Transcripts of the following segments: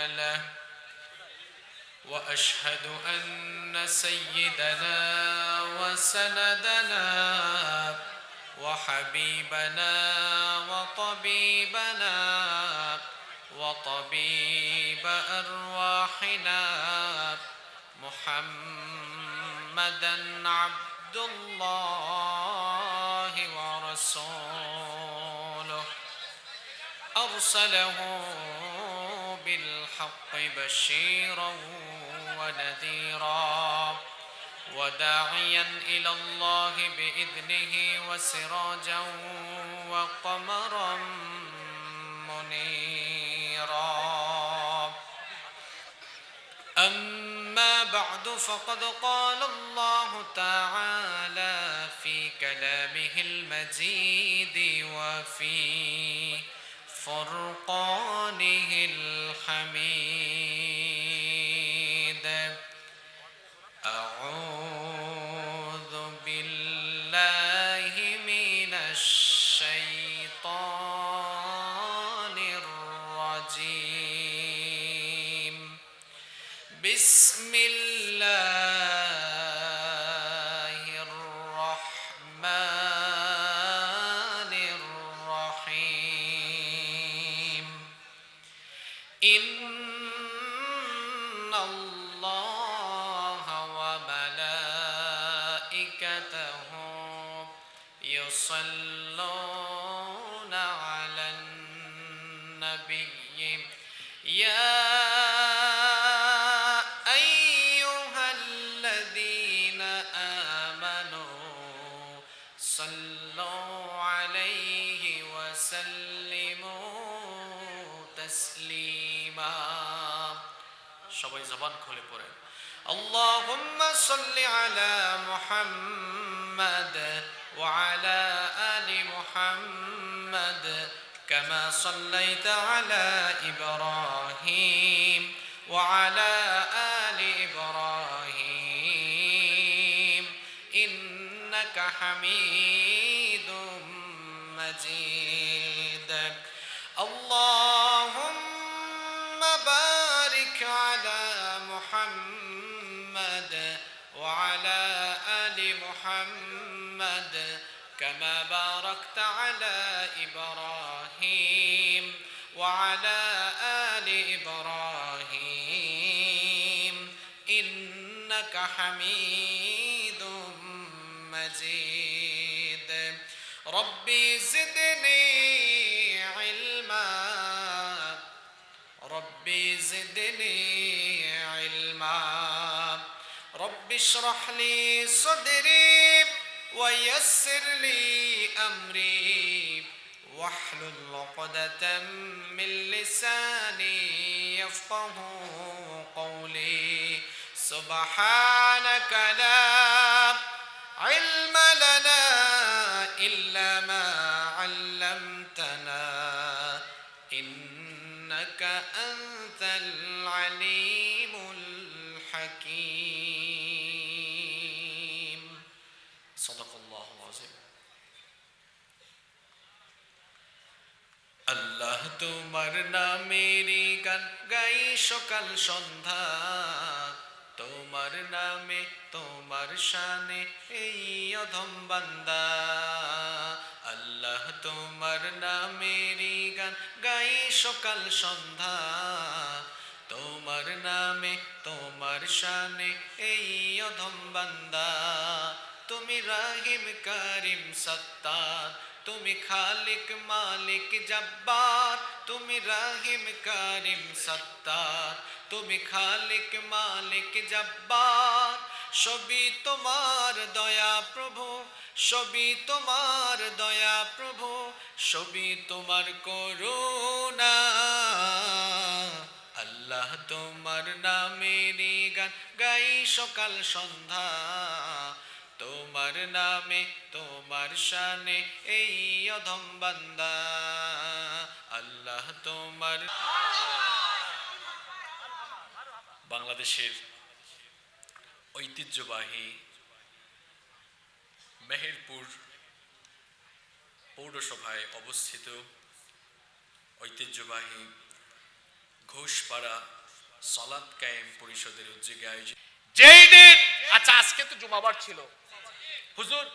له وأشهد أن سيدنا وسندنا وحبيبنا وطبيبنا وطبيب أرواحنا محمدا عبد الله ورسوله أرسله بالحق بشيرا ونذيرا وداعيا إلى الله بإذنه وسراجا وقمرا منيرا أما بعد فقد قال الله تعالى في كلامه المجيد وفي فرقانه الحميد أعوذ بالله من الشيطان الرجيم بسم الله الرحمن الرحيم إن الله وملائكته يصلون على النبي يا أيها الذين آمنوا صلوا عليه وسلموا تسليما সবাই জবান খুলে পড়েন اللهم صل على محمد وعلى آل محمد كما صليت على إبراهيم وعلى آل إبراهيم إنك حميد مجيد اللهم بارك على محمد وعلى آل محمد كما باركت على إبراهيم وعلى آل إبراهيم إنك حميد مجيد ربي زدني علما ربي زدني علما رب اشرح لي صدري ويسر لي أمري واحلل عقدة من لساني يفقه قولي سبحانك لا علم لنا إلا ما علمتنا إنك أنت العليم الحكيم صدق الله العظيم আল্লাহ তোমার নামেরই গান গাই সকাল সন্ধ্যা তোমার নামে তোমার শানে এই অধম বান্দা আল্লাহ তোমার নামেরই গান গাই সকাল সন্ধ্যা তোমার নামে তোমার শানে এই অধম বান্দা তুমি রাহিম কারিম সত্তার তুমি খালিক মালিক জব্বার তুমি রাহিম কারিম সত্তার তুমি খালিক মালিক জব্বার সবই তোমার দয়া প্রভু সবই তোমার দয়া প্রভু সবই তোমার করুণা আল্লাহ তোমার নামেরই গান গাই সকাল সন্ধ্যা তোমার নামে তোমার শানে এই অধম বান্দা আল্লাহ তোমার বাংলাদেশের ঐতিহ্যবাহী মেহেরপুর পৌরসভায় অবস্থিত ঐতিহ্যবাহী ঘোষপাড়া সালাত কায়েম পরিষদের উদ্যোগে আয়োজিত যেই দিন, আচ্ছা আজকে তো জুমাবার ছিল হুজুর,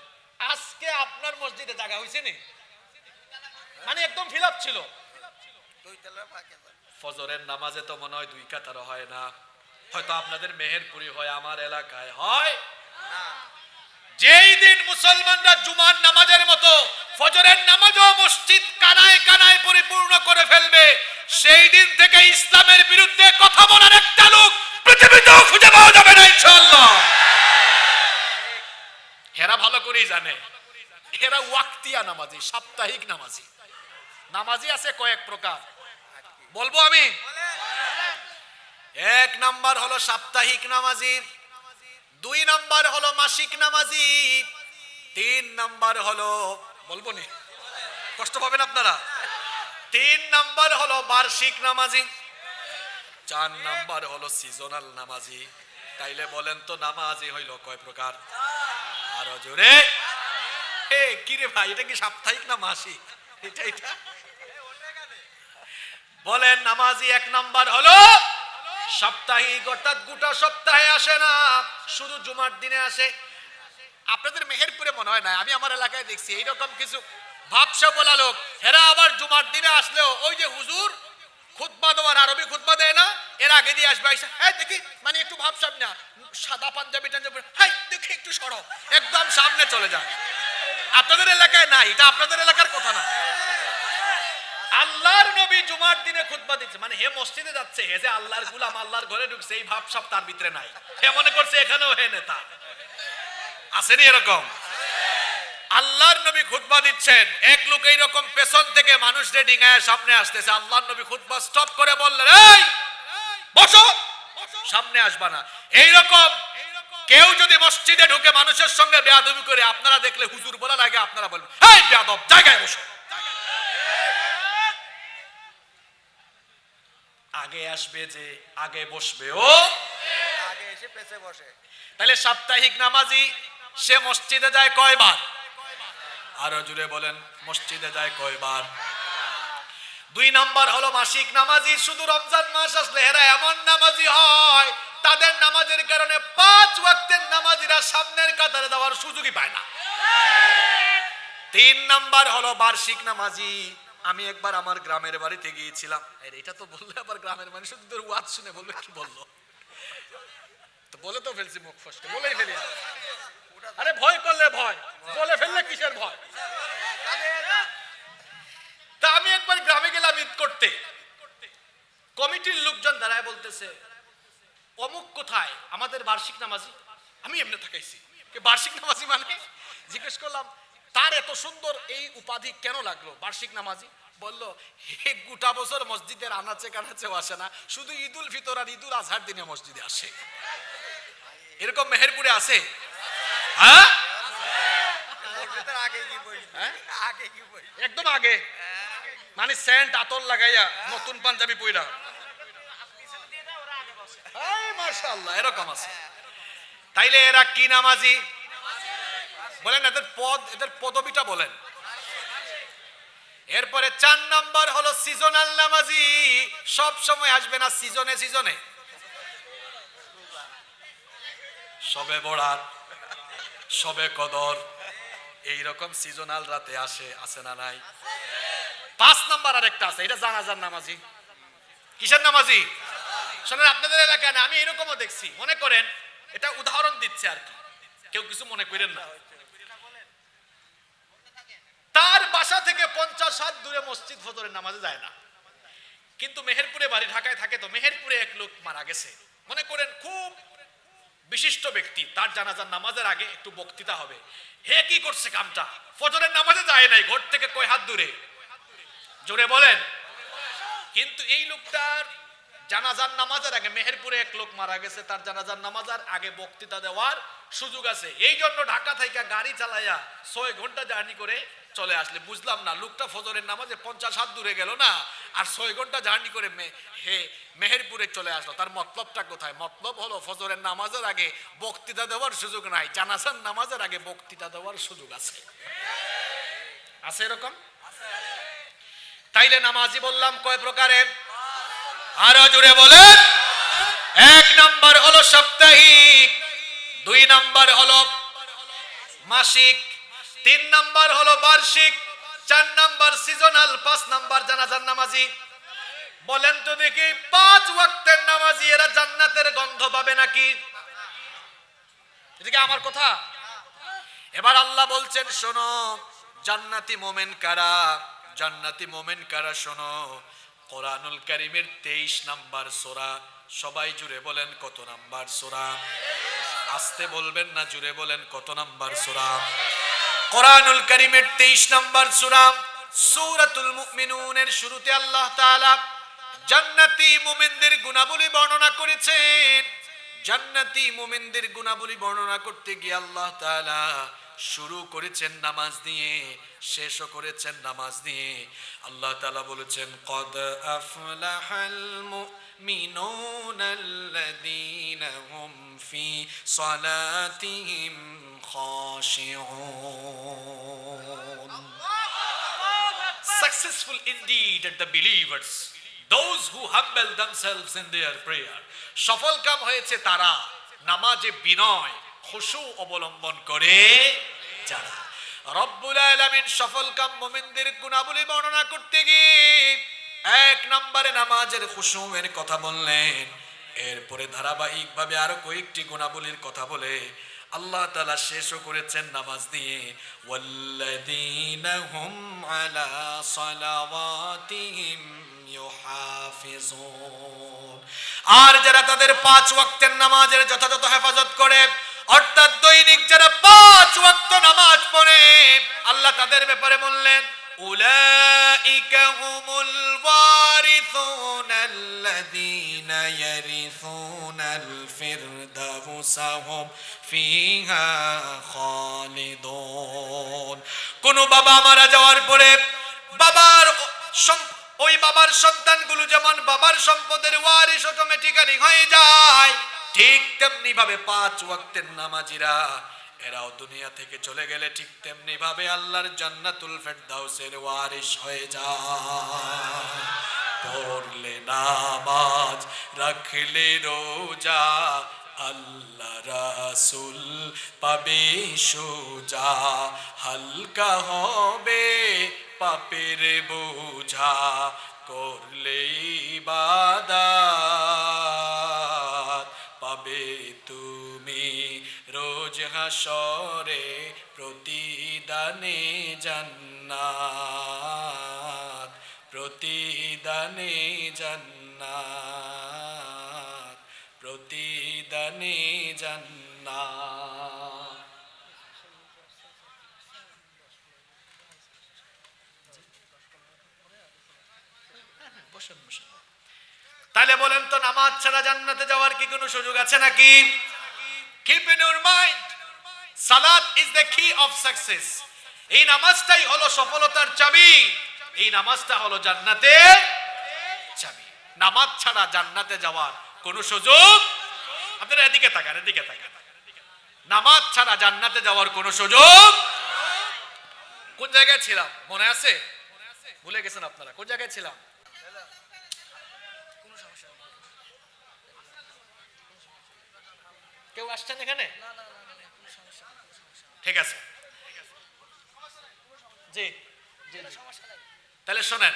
আজকে আপনার মসজিদে জায়গা হয়েছে নি? মানে একদম ফিল আপ ছিল। ফজরের নামাজে তো মনে হয় 2 কাতারও হয় না, হয়তো আপনাদের মেহেরপুরি হয়, আমার এলাকায় হয়। যেই দিন মুসলমানরা জুমার নামাজের মতো ফজরের নামাজও মসজিদ কানায় কানায় পরিপূর্ণ করে ফেলবে, সেই দিন থেকে ইসলামের বিরুদ্ধে কথা বলার একটা লোক পৃথিবীতেও খুঁজে পাওয়া যাবে না ইনশাআল্লাহ। এরা ভালো করেই জানে, এরা ওয়াক্তিয়া নামাজি, সাপ্তাহিক নামাজি। নামাজি আছে কয়েক প্রকার, বলবো আমি। 1 নাম্বার হলো সাপ্তাহিক নামাজি, 2 নাম্বার হলো মাসিক নামাজি, 3 নাম্বার হলো, বলবো নি, কষ্ট পাবেন আপনারা, 3 নাম্বার হলো বার্ষিক নামাজি, 4 নাম্বার হলো সিজনাল নামাজি। তাইলে বলেন তো নামাজি হইল কয় প্রকার? আরো জোরে। হে কি রে ভাই, এটা কি সাপ্তাহিক না মাসিক? এটা বলেন। নামাজি 1 নাম্বার হলো সাপ্তাহিক, অর্থাৎ গোটা সপ্তাহে আসে না, শুধু জুমার দিনে আসে। আপনাদের মেহেরপুরে মনে হয় না, আমি আমার এলাকায় দেখছি এইরকম কিছু ভাবসা বলা লোক, হেরা আবার জুমার দিনে আসলেও ওই যে হুজুর খুতবা দেওয়ার আরবি খুতবা দেয় না, এর আগে দিয়ে আসবে, হ্যাঁ দেখি, মানে একটু ভাবসাব না, সাদা পাঞ্জাবি টাঞ্জাবি, হ্যাঁ দেখি একটু সরো, একদম সামনে চলে যায়। আপনাদের এলাকায় নাই, এটা আপনাদের এলাকার কথা না। আল্লাহর নবী জুমার দিনে খুতবা দিচ্ছে, মানে হে মসজিদে যাচ্ছে, হে যে আল্লাহর গোলাম, আল্লাহর ঘরে ঢুকছে, এই ভাবসাব তার ভিতরে নাই। হে মনে করছে এখানেও হে নেতা। আসেনি এরকম? আল্লাহর নবী খুতবা দিচ্ছেন, এক লোক এইরকম পেছন থেকে মানুষদের ডিঙায় সামনে আসতেছে, আল্লাহর নবী খুতবা স্টপ করে বললেন, এই বসো, সামনে আসবা না। এইরকম কেউ যদি মসজিদে ঢুকে মানুষের সঙ্গে বেয়াদবি করে, আপনারা দেখলে হুজুর বলা লাগে, আপনারা বলবেন এই বেয়াদব, জায়গায় বসো। আগে আসবে যে আগে বসবে, ও আগে এসে পেছে বসে। তাহলে সাপ্তাহিক নামাজি সে মসজিদে যায় কয়বার? আরো জুড়ে বলেন, মসজিদে যায় কয়বার? 2 নাম্বার হলো মাসিক নামাজি, শুধু রমজান মাস আসলে এরা এমন নামাজি হয়, তাদের নামাজের কারণে 5 ওয়াক্তের নামাজিরা সামনের কাতারে যাওয়ার সুযোগই পায় না। 3 নাম্বার হলো বার্ষিক নামাজি। আমি একবার আমার গ্রামের বাড়িতে গিয়েছিলাম, এটা তো বললে আবার গ্রামের মানুষ তোর ওয়াজ শুনে বলবে কি বললো, তো বলে তো ফেলছি, মুখ ফসকে বলেই ফেলি। আরে ভয় করলে ভয়, বলে ফেললে কিসের ভয়? তা আমি একবার গ্রামে গেলাম ঈদ করতে, কমিটির লোকজন দাঁড়ায় বলতেছে অমুক কোথায় আমাদের বার্ষিক নামাজি। আমি এমনি থাকাইছি, বার্ষিক নামাজি মানে? জিজ্ঞেস করলাম তার এত সুন্দর এই উপাধি কেন লাগলো বার্ষিক নামাজি? বললো হে গোটা বছর মসজিদের আনাচে কানাচেও আসে না, শুধু ঈদুল ফিতর আর ঈদুল আজহার দিনে মসজিদে আসে। এরকম মেহেরপুরে আছে? হ্যাঁ, একদম আগে, মানে সেন্ট আতর লাগাইয়া নতুন পাঞ্জাবি পইরা, মাশাআল্লাহ, এরকম আছে। তাইলে এরা কি নামাজি বলেন? এদের পদবিটা বলেন। এরপরে 4 নাম্বার হলো সিজনাল নামাজি, সব সময় আসবে না, সিজনে সিজনে, সবে বরাত, সবে কদর, এইরকম সিজনাল রাতে আসে, আছে না নাই? 5 নাম্বার আরেকটা আছে, এটা জানাজার নামাজি। কিসের নামাজি? শোনেন, আপনাদের এলাকায় না, আমি এরকমও দেখছি, মনে করেন এটা উদাহরণ দিচ্ছে আর কি, কেউ কিছু মনে করেন না। তার বাসা থেকে 50 হাত দূরে মসজিদ ফজরের নামাজে যায় না, কিন্তু মেহেরপুরে বাড়ি, ঢাকায় থাকে, তো মেহেরপুরে এক লোক মারা গেছে, মনে করেন খুব বিশিষ্ট ব্যক্তি, তার জানাজার নামাজের আগে একটু বক্তৃতা হবে। হে কি করছে কামটা, ফজরের নামাজে যায় নাই, ঘর থেকে কয় হাত দূরে, জোরে বলেন। কিন্তু এই লোকটার জানাজার নামাজের আগে, মেহেরপুরে এক লোক মারা গেছে, তার জানাজার নামাজের আগে বক্তৃতা দেওয়ার সুযোগ আছে, এই জন্য ঢাকা থেকে গাড়ি চালাইয়া 6 ঘন্টা জার্নি করে চলে আসলে। বুঝলাম না, লোকটা ফজরের নামাজে 50 হাত দূরে গেল না, আর 6 ঘন্টা জার্নি করে মেহেরপুরে চলে আসলো, তার মতলবটা কোথায়? মতলব হলো ফজরের নামাজের আগে বক্তৃতা দেওয়ার সুযোগ নাই, জানাজার নামাজের আগে বক্তৃতা দেওয়ার সুযোগ আছে। আছে এরকম? তাইলে নামাজি বললাম কয় প্রকারের? আরো জোরে বলেন। 1 নাম্বার হলো সাপ্তাহিক, 2 নাম্বার হলো মাসিক, 3 নাম্বার হলো বার্ষিক, 4 নাম্বার সিজনাল, 5 নাম্বার জানাজার নামাজি। বলেন তো দেখি 5 ওয়াক্তের নামাজি এরা জান্নাতের গন্ধ পাবে নাকি? এদিকে আমার কথা। এবার আল্লাহ বলছেন শোনো জান্নাতি মোমেন কারা, জান্নাতি মোমেন কারা শোনো। কোরআনুল কারীমের 23 নাম্বার সূরা, সবাই জুড়ে বলেন কত নাম্বার সূরা? আস্তে বলবেন না, জুড়ে বলেন কত নাম্বার সূরা? কোরআনুল কারীমের 23 নাম্বার সূরা সূরাতুল মুমিনুনের শুরুতে আল্লাহ তাআলা জান্নাতি মুমিনদের গুণাবলী বর্ণনা করেছেন। জান্নাতি মুমিনদের গুণাবলী বর্ণনা করতে গিয়ে আল্লাহ তাআলা শুরু করেছেন নামাজ দিয়ে, শেষও করেছেন নামাজ দিয়ে। আল্লাহ তাআলা বলেছেন কদ আফলাহাল মুমিনুনাল্লাযীনা হুম ফি সালাতিহিম খাশিউন। Successful indeed are the believers, those who humble themselves in their prayer. সফল কাম হয়েছে তারা নামাজে বিনয় খুশু অবলম্বন করে যারা। রব্বুল আলামিন সফল কাম মুমিনদের গুণাবলী বর্ণনা করতে গিয়ে 1 নম্বরে নামাজের খুশুয়ের কথা বললেন, এরপরে ধারাবাহিকভাবে আরো কয়েকটি গুণাবলীর কথা বলে আল্লাহ তাআলা শেষও করেছেন নামাজ দিয়ে ওয়াল্লাযীনা হুম আলা সালাওয়াতিহিম ইউহাফিজুন। আর যারা তাদের 5 ওয়াক্তের নামাজের যথাযথ হেফাজত করে, অর্থাৎ দৈনিক যারা 5 ওয়াক্ত নামাজ পড়ে, আল্লাহ তাদের ব্যাপারে বললেন উলাইকা হুমুল ওয়ারিসুনাল্লাযীনা ইয়ারিসুনাল ফিরদাউসা হুম ফিহা খালিদুন। কোন বাবা মারা যাওয়ার পরে বাবার ওই বাবার সন্তানগুলো যেমন বাবার সম্পদের ওয়ারিস অটোমেটিক্যালি হয়ে যায়, ঠিক তেমনি ভাবে 5 ওয়াক্তের নামাজিরা এরাও দুনিয়া থেকে চলে গেলে ঠিক তেমনি ভাবে আল্লাহর জান্নাতুল ফেরদাউসের ওয়ারিস হয়ে যায়। পড়লে নামাজ, রাখলে রোজা, আল্লাহ রাসূল পাবে সোজা, হালকা হবে পাপের বোঝা, করলে ইবাদত পাবে তুমি রোজ হাসরে প্রতিদানে জান্নাত, প্রতিদানে জান্নাত, প্রতিদানে জান্নাত। তাহলে বলেন তো নামাজ ছাড়া জান্নাতে যাওয়ার কি কোনো সুযোগ আছে নাকি? Keep in your mind, salat is the key of success. এই নামাজটাই হলো সফলতার চাবি, এই নামাজটা হলো জান্নাতের চাবি। নামাজ ছাড়া জান্নাতে যাওয়ার কোনো সুযোগ, আপনারা এদিকে তাকান, এদিকে তাকান, নামাজ ছাড়া জান্নাতে যাওয়ার কোনো সুযোগ। কোন জায়গায় ছিলাম মনে আছে? ভুলে গেছেন আপনারা? কোন জায়গায় ছিলাম? কেউ আসছেন এখানে? ঠিক আছে, জি জি, তাহলে শোনেন।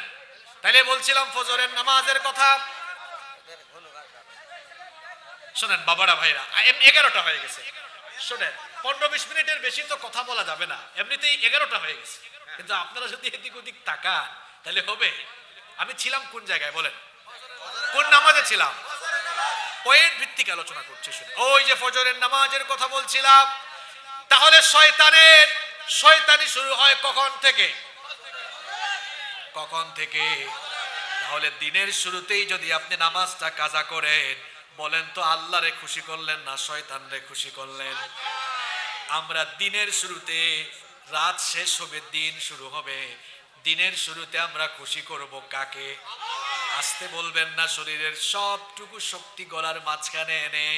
তাহলে বলছিলাম ফজরের নামাজের কথা। শোনেন বাবারা ভাইরা, 11টা হয়ে গেছে। শোনেন 15-20 মিনিটের বেশি তো কথা বলা যাবে না, এমনিতেই 11টা হয়ে গেছে, কিন্তু আপনারা যদি এদিক ওদিক তাকান তাহলে হবে। আমি ছিলাম কোন জায়গায় বলেন? কোন নামাজে ছিলাম? পয়েন্ট ভিত্তিক আলোচনা করছি। শুনে ওই যে ফজরের নামাজের কথা বলছিলাম। তাহলে শয়তানি শুরু হয় কখন থেকে? কখন থেকে? তাহলে দিনের শুরুতেই যদি আপনি নামাজটা কাজা করেন, বলেন তো আল্লাহরে খুশি করলেন না শয়তানরে খুশি করলেন? আমরা দিনের শুরুতে, রাত শেষ হবে দিন শুরু হবে, দিনের শুরুতে আমরা খুশি করব কাকে? আসতে বলবেন না, শরীরের সবটুকু শক্তি গলার মাঝখানে এনে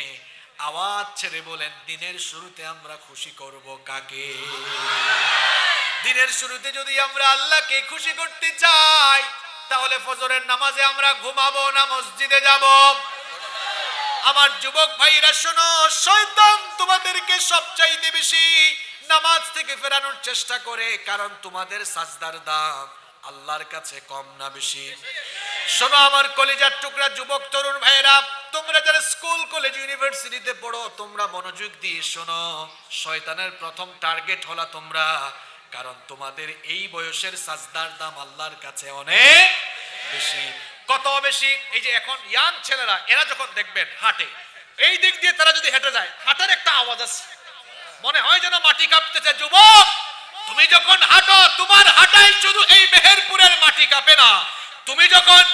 আওয়াজ ছেড়ে বলেন দিনের শুরুতে আমরা খুশি করব কাকে? দিনের শুরুতে যদি আমরা আল্লাহকে খুশি করতে চাই, তাহলে ফজরের নামাজে আমরা ঘুমাবো না মসজিদে যাব? আমার যুবক ভাইরা শোনো, শয়তান তোমাদেরকে সবচাইতে বেশি নামাজ থেকে ফেরানোর চেষ্টা করে, কারণ তোমাদের সাজদার দাম আল্লাহর কাছে কম না বেশি? শোনো আমার কলিজার টুকরা যুবক তরুণ ভাইরা, তোমরা যারা স্কুল কলেজ ইউনিভার্সিটিতে পড়ো, তোমরা মনোযোগ দিয়ে শোনো। শয়তানের প্রথম টার্গেট হলো তোমরা, কারণ তোমাদের এই বয়সের সাজদার দাম আল্লাহর কাছে অনেক বেশি। কত বেশি? এই যে এখন ইয়াং ছেলেরা, এরা যখন দেখবেন হাঁটে, এই দিক দিয়ে তারা যদি হেঁটে যায়, হাঁটার একটা আওয়াজ আছে, মনে হয় যেন মাটি কাঁপতেছে। যুবক, তুমি যখন হাঁটো, তোমার হাঁটাই শুধু এই মেহেরপুরের মাটি কাঁপে না, তুমি যখন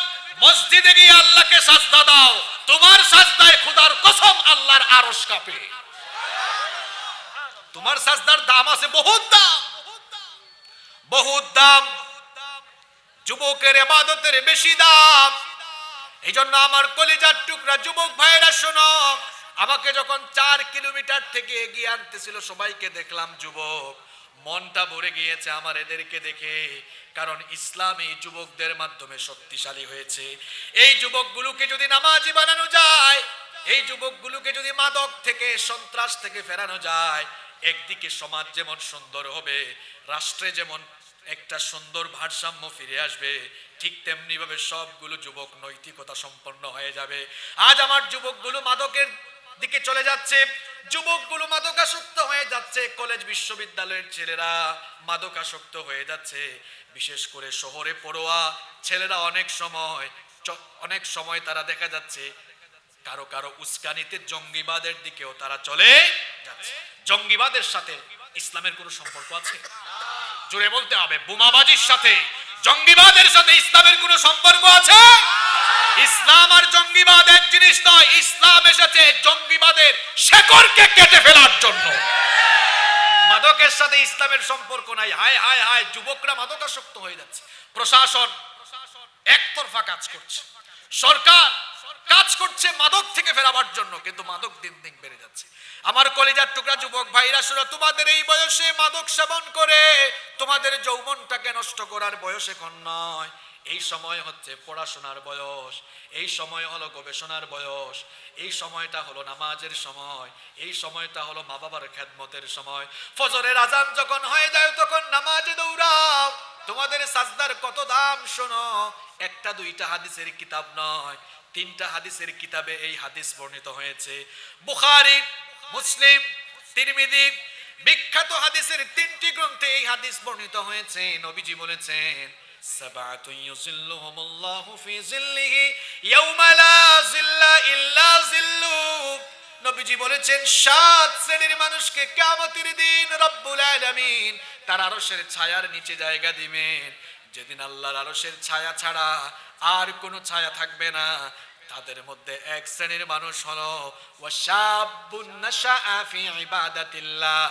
মসজিদে গিয়ে আল্লাহকে সাজদা দাও, তোমার সাজদায় খোদার কসম আল্লাহর আরশ কাঁপে। তোমার সাজদার দাম আছে, বহুত দাম, বহুত দাম। যুবকের ইবাদতের বেশি দাম। এই জন্য আমার কলিজার টুকরা যুবক ভাইরা শোনো, আমাকে যখন 4 কিলোমিটার থেকে এগিয়ে আনতেছিল, সবাইকে দেখলাম যুবক, মনটা ভরে গিয়েছে আমার এদেরকে দেখে, কারণ ইসলাম এই যুবকদের মাধ্যমে শক্তিশালী হয়েছে। এই যুবকগুলোকে যদি নামাজি বানানো যায়, এই যুবকগুলোকে যদি মাদক থেকে, সন্ত্রাস থেকে ফেরানো যায়, একদিকে সমাজ যেমন সুন্দর হবে, রাষ্ট্রে যেমন একটা সুন্দর ভারসাম্য ফিরে আসবে, ঠিক তেমনি ভাবে সবগুলো যুবক নৈতিকতা সম্পন্ন হয়ে যাবে। আজ আমার যুবকগুলো মাদকের দিকে চলে যাচ্ছে, যুবকগুলো মাদকাসক্ত হয়ে যাচ্ছে, কলেজ বিশ্ববিদ্যালয়ের ছেলেরা মাদকাসক্ত হয়ে যাচ্ছে। বিশেষ করে শহরে পড়ুয়া ছেলেরা অনেক সময় তারা দেখা যাচ্ছে কারো কারো উস্কানিতে জঙ্গিবাদের দিকেও তারা চলে যাচ্ছে। জঙ্গিবাদের সাথে ইসলামের কোনো সম্পর্ক আছে? জোরে বলতে হবে। বোমাবাজির সাথে, জঙ্গিবাদের সাথে ইসলামের কোনো সম্পর্ক আছে? ইসলাম আর জঙ্গিবাদ এক জিনিস নয়। ইসলাম এসেছে জঙ্গিবাদের শেকড়কে কেটে ফেলার জন্য। মাদকের সাথে ইসলামের সম্পর্ক নাই। হায় হায় হায়, যুবকরা মাদকাসক্ত হয়ে যাচ্ছে। প্রশাসন একতরফা কাজ করছে, সরকার কাজ করছে মাদক থেকে ফেরাবার জন্য, কিন্তু মাদক দিন দিন বেড়ে যাচ্ছে। আমার কলিজার টুকরা যুবক ভাইরা শোনো, তোমাদের এই বয়সে মাদক সেবন করে তোমাদের যৌবনটাকে নষ্ট করার বয়স এখন নয়। এই সময় হচ্ছে পড়াশোনার বয়স, এই সময় হলো গবেষণার বয়স, এই সময়টা হলো নামাজের সময়, এই সময়টা হলো মা বাবার খেদমতের সময়। ফজরের আজান যখন হয়ে যায়, তখন নামাজে দৌড়াও। তোমাদের সাজদার কত দাম শোনো। একটা দুইটা হাদিসের কিতাব নয়, 3টা হাদিসের কিতাবে এই হাদিস বর্ণিত হয়েছে। বুখারী, মুসলিম, তিরমিজি, বিখ্যাত হাদিসের 3টি গ্রন্থে এই হাদিস বর্ণিত হয়েছে। নবীজি বলেছেন, সাবাতু ইউযিল্লুহুমুল্লাহু ফি যিল্লিহি ইয়াওমা লা যিল্লা ইল্লা যিল্লু। নবীজি বলেছেন, 7 শ্রেণীর মানুষকে কিয়ামতের দিন রব্বুল আলামিন তার আরশের ছায়ার নিচে জায়গা দিবেন, যেদিন আল্লাহর আরশের ছায়া ছাড়া আর কোনো ছায়া থাকবে না। তাদের মধ্যে এক শ্রেণীর মানুষ হলো ওয়াশাবুন নাশাআ ফি ইবাদাতিল্লাহ।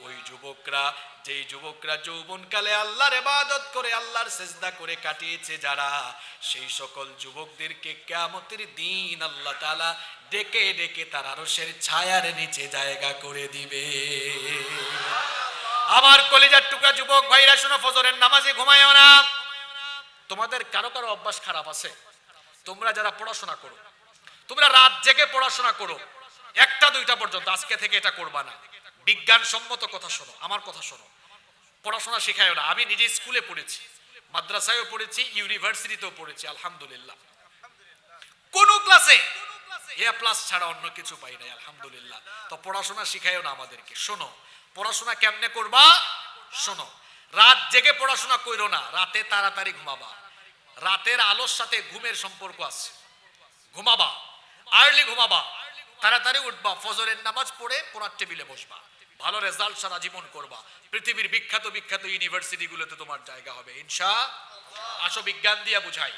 ওই যুবকরা, যেই যুবকরা যৌবনকালে আল্লাহর ইবাদত করে, আল্লাহর সিজদা করে কাটিয়েছে যারা, সেই সকল যুবকদেরকে কিয়ামতের দিন আল্লাহ তাআলা ডেকে ডেকে তার আরশের ছায়ার নিচে জায়গা করে দিবে। আমার কলিজার টুকরা যুবক ভাইরা শোনো, ফজরের নামাজে ঘুমায়ও না। তোমাদের কারো কারো অভ্যাস খারাপ আছে। তোমরা যারা পড়াশোনা করো, তোমরা রাত জেগে পড়াশোনা করো 1টা 2টা পর্যন্ত, আজকে থেকে এটা করবা না। বিজ্ঞানসম্মত কথা শোনো, আমার কথা শোনো। পড়াশোনা শেখায় না। আমি নিজে স্কুলে পড়েছি, মাদ্রাসায়ও পড়েছি, ইউনিভার্সিটিতেও পড়েছি, আলহামদুলিল্লাহ। কোন ক্লাসে A+ ছাড়া অন্য কিছু পাই নাই, আলহামদুলিল্লাহ। তো পড়াশোনা শিখায়ও না আমাদেরকে। শোনো, পড়াশোনা কেমনে করবা শোনো। রাত জেগে পড়াশোনা কইরো না, রাতে তাড়াতাড়ি ঘুমাবা। রাতের আলোর সাথে ঘুমের সম্পর্ক আছে। ঘুমাবা, আর্লি ঘুমাবা, তাড়াতাড়ি উঠবা, ফজরের নামাজ পড়ে পড়ার টেবিলে বসবা, ভালো রেজাল্ট সারা জীবন করবা। পৃথিবীর বিখ্যাত বিখ্যাত ইউনিভার্সিটিগুলোতে তোমার জায়গা হবে ইনশাআল্লাহ। আসো বিজ্ঞান দিয়া বুঝাই।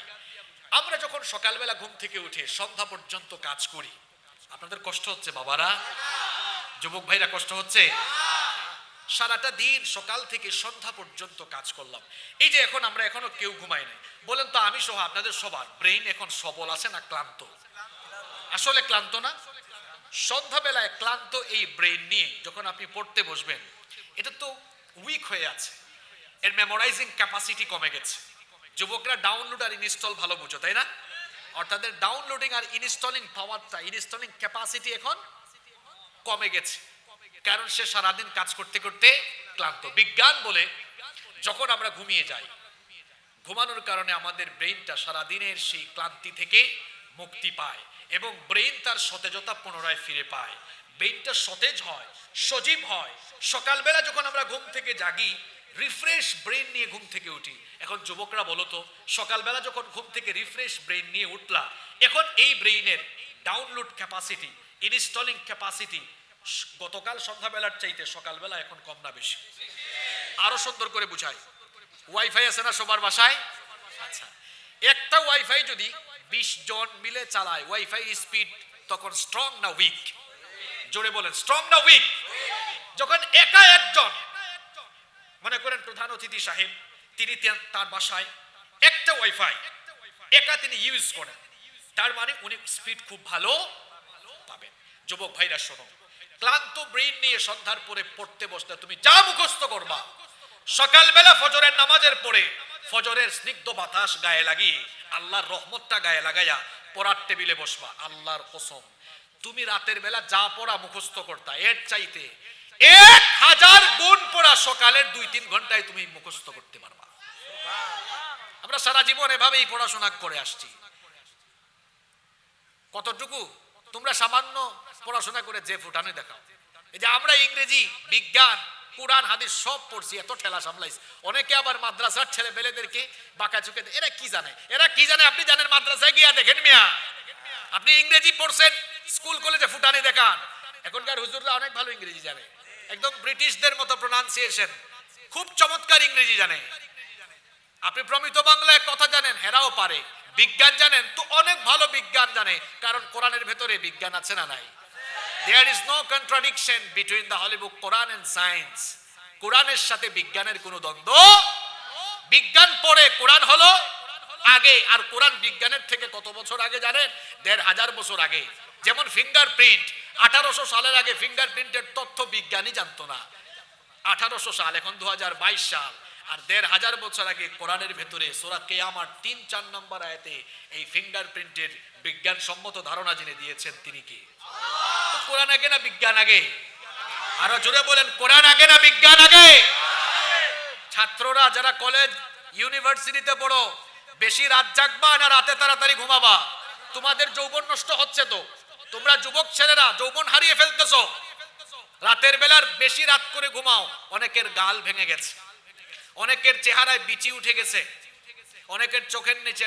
আমরা যখন সকালবেলা ঘুম থেকে উঠে সন্ধ্যা পর্যন্ত কাজ করি, আপনাদের কষ্ট হচ্ছে বাবারা? যুবক ভাইরা কষ্ট হচ্ছে? সারাটা দিন সকাল থেকে সন্ধ্যা পর্যন্ত কাজ করলাম। এই যে এখন আমরা এখনো কেউ ঘুমাই নাই, বলেন তো আমি সহ আপনাদের সবার ব্রেইন এখন সবল আছে না ক্লান্ত? আসলে ক্লান্ত না? সন্ধ্যাবেলায় ক্লান্ত এই ব্রেইন নিয়ে যখন আপনি পড়তে বসবেন, এটা তো উইক হয়ে আছে, এর মেমোরাইজিং ক্যাপাসিটি কমে গেছে। যুবকরা ডাউনলোড আর ইনস্টল ভালো বুঝো, তাই না? অর্থাৎ ডাউনলোডিং আর ইনস্টলিং পাওয়ারটা, ইনস্টলিং ক্যাপাসিটি এখন কমে গেছে, কারণ সে সারাদিন কাজ করতে করতে ক্লান্ত। বিজ্ঞান বলে যখন আমরা ঘুমিয়ে যাই, ঘুমানোর কারণে আমাদের ব্রেইনটা সারাদিনের সেই ক্লান্তি থেকে মুক্তি পায় এবং ব্রেইন তার সতেজতা পুনরায় ফিরে পায়। ব্রেইনটা সতেজ হয়, সজীব হয়। সকালবেলা যখন আমরা ঘুম থেকে জাগি, রিফ্রেশ ব্রেইন নিয়ে ঘুম থেকে উঠি। এখন যুবকরা বলো তো, সকালবেলা যখন ঘুম থেকে রিফ্রেশ ব্রেইন নিয়ে উঠলা, এখন এই ব্রেইনের ডাউনলোড ক্যাপাসিটি, ইনস্টলিং ক্যাপাসিটি গতকাল সন্ধ্যাবেলার চাইতে সকালবেলা এখন কম না বেশি? আরো সুন্দর করে বুঝাই, ওয়াইফাই আছে না সবার বাসায়? আচ্ছা, একটা ওয়াইফাই যদি 20 জন মিলে চালায়, ওয়াইফাই স্পিড তখন স্ট্রং না উইক? জোরে বলেন, স্ট্রং না উইক? যখন একা একজন, মনে করেন প্রধান অতিথি সাহেব, তিনি তার বাসায় একটা ওয়াইফাই একা তিনি ইউজ করেন, তার মানে উনি স্পিড খুব ভালো পাবেন। যুবক ভাইরা শোনো, ক্লান্ত ব্রেইন নিয়ে সন্ধ্যার পরে পড়তে বসতে তুমি যা মুখস্থ করবা, সকালবেলা ফজরের নামাজের পরে ফজরের স্নিগ্ধ বাতাস গায়ে লাগিয়ে, আল্লাহর রহমতটা গায়ে লাগাইয়া পড়ার টেবিলে বসবা, আল্লাহর কসম তুমি রাতের বেলা যা পড়া মুখস্থ করতা, এর চাইতে 1000 গুণ পড়া সকালের 2-3 ঘন্টায় তুমি মুখস্থ করতে পারবা। আমরা সারা জীবন এভাবেই পড়াশোনা করে আসছি। কতটুকু তোমরা সামান্য পড়াশোনা করে যে ফুটানে দেখাও। এই যে আমরা ইংরেজি, বিজ্ঞান, কোরআন, হাদিস সব পড়ছি, এত ঠেলা সামলাইছি। অনেকে আবার মাদ্রাসার ছেলে পেলেদেরকে বাঁকা চোখে, এরা কি জানে, এরা কি জানে? আপনি জানেন? মাদ্রাসায় গিয়া দেখেন মিয়া, আপনি ইংরেজি পড়ছেন, স্কুল কলেজে ফুটানি দেখান। এখনকার হুজুররা অনেক ভালো ইংরেজি জানে, একদম ব্রিটিশদের মতো প্রোনাউন্সিয়েশন, খুব চমৎকার ইংরেজি জানে। আপনি প্রমিত বাংলায় কথা জানেন, হেরাও পারে। বিজ্ঞান জানেন তো অনেক ভালো বিজ্ঞান জানে, কারণ কোরআনের ভেতরে বিজ্ঞান আছে না নাই? There is no contradiction between the Holy Book, Quran and science. কোরআনের সাথে বিজ্ঞানের কোনো দ্বন্দ্ব। বিজ্ঞান পড়ে, কোরআন হলো আগে। আর কোরআন বিজ্ঞানের থেকে কত বছর আগে জানেন? 1500 বছর আগে। যেমন ফিঙ্গারপ্রিন্ট, 1800 সালের আগে ফিঙ্গারপ্রিন্টের তথ্য বিজ্ঞানী জানতো না। 1800 সাল, এখন 2022 সাল। আর 1500 বছর আগে কোরআনের ভেতরে সূরা কিয়ামত 3-4 নম্বর আয়াতে এই ফিঙ্গারপ্রিন্টের বিজ্ঞানসম্মত ধারণা জেনে দিয়েছেন তিনি কে? তো কোরআন আগে না বিজ্ঞান আগে? আরো জোরে বলেন, কোরআন আগে না বিজ্ঞান আগে? ছাত্ররা যারা কলেজ ইউনিভার্সিটিতে পড়ো, বেশি রাত জাগবা না রাতে তাড়াতাড়ি ঘুমাবা? তোমাদের যৌবন নষ্ট হচ্ছে তো। তোমরা যুবক ছেলেরা যৌবন হারিয়ে ফেলতেছো। রাতের বেলার বেশি রাত করে ঘুমাও, অনেকের গাল ভেঙে গেছে, অনেকের চেহারায় বিচি উঠে গেছে, অনেকের চোখের নিচে